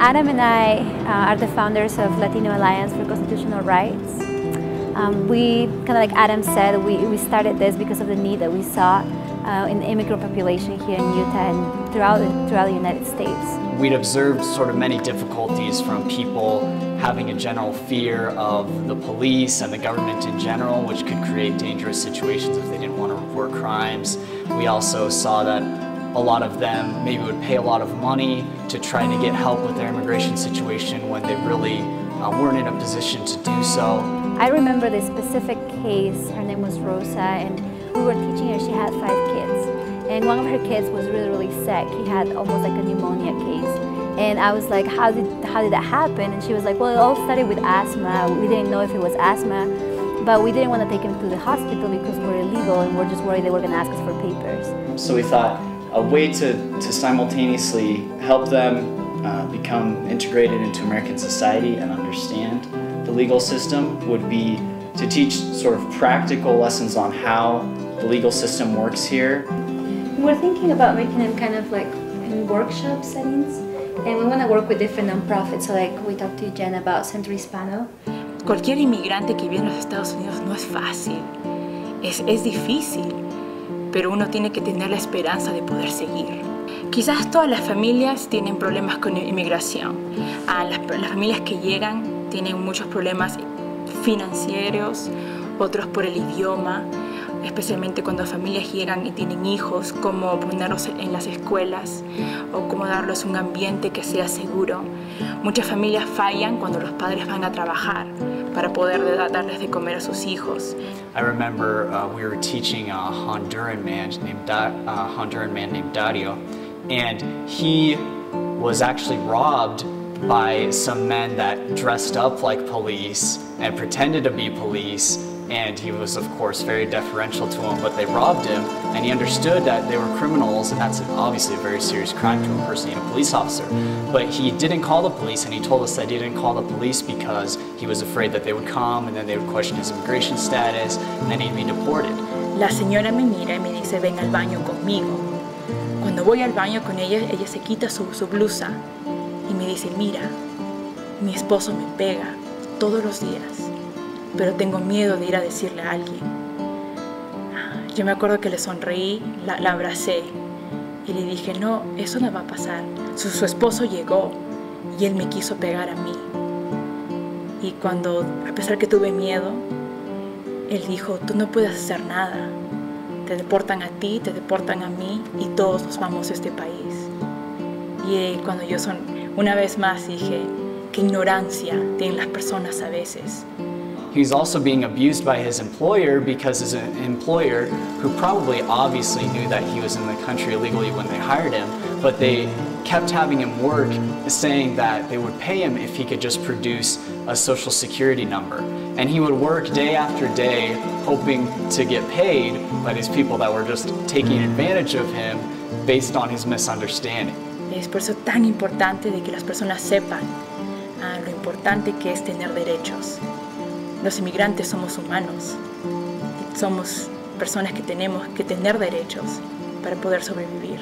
Adam and I are the founders of Latino Alliance for Constitutional Rights. We, kind of like Adam said, we started this because of the need that we saw in the immigrant population here in Utah and throughout the United States. We'd observed sort of many difficulties from people having a general fear of the police and the government in general, which could create dangerous situations if they didn't want to report crimes. We also saw that a lot of them maybe would pay a lot of money to try to get help with their immigration situation when they really weren't in a position to do so. I remember this specific case. Her name was Rosa, and we were teaching her. She had 5 kids, and one of her kids was really sick. He had almost like a pneumonia case, and I was like, how did that happen? And she was like, well, it all started with asthma. We didn't know if it was asthma, but we didn't want to take him to the hospital because we're illegal, and we're just worried they were going to ask us for papers. So we thought a way to simultaneously help them become integrated into American society and understand the legal system would be to teach sort of practical lessons on how the legal system works here. We're thinking about making them kind of like in workshop settings, and we want to work with different nonprofits. So like we talked to Jen about Centro Hispano. Cualquier inmigrante que viene a los Estados Unidos no es fácil, es difícil, pero uno tiene que tener la esperanza de poder seguir. Quizás todas las familias tienen problemas con inmigración. Las familias que llegan tienen muchos problemas financieros, otros por el idioma, especialmente cuando familias llegan y tienen hijos, cómo ponerlos en las escuelas o cómo darles un ambiente que sea seguro. Muchas familias fallan cuando los padres van a trabajar para poder darles de comer a sus hijos. I remember we were teaching a Honduran man named Dario, and he was actually robbed by some men that dressed up like police and pretended to be police, and he was of course very deferential to them, but they robbed him, and he understood that they were criminals, and that's obviously a very serious crime to impersonate a police officer. But he didn't call the police, and he told us that he didn't call the police because he was afraid that they would come and then they would question his immigration status and then he'd be deported. La señora me mira y me dice, ven al baño conmigo. Cuando voy al baño con ella, ella se quita su blusa y me dice, mira, mi esposo me pega todos los días, pero tengo miedo de ir a decirle a alguien. Yo me acuerdo que le sonreí, la abracé y le dije, no, eso no va a pasar. Su esposo llegó y él me quiso pegar a mí. Y cuando, a pesar que tuve miedo, él dijo, tú no puedes hacer nada. Te deportan a ti, te deportan a mí y todos nos vamos a este país. Y cuando yo una vez más dije, qué ignorancia tienen las personas a veces. He's also being abused by his employer because his employer, who probably obviously knew that he was in the country illegally when they hired him, but they kept having him work saying that they would pay him if he could just produce a social security number. And he would work day after day hoping to get paid by these people that were just taking advantage of him based on his misunderstanding. Es por eso tan importante de que las personas sepan lo importante que es tener derechos. Los inmigrantes somos humanos, somos personas que tenemos que tener derechos para poder sobrevivir.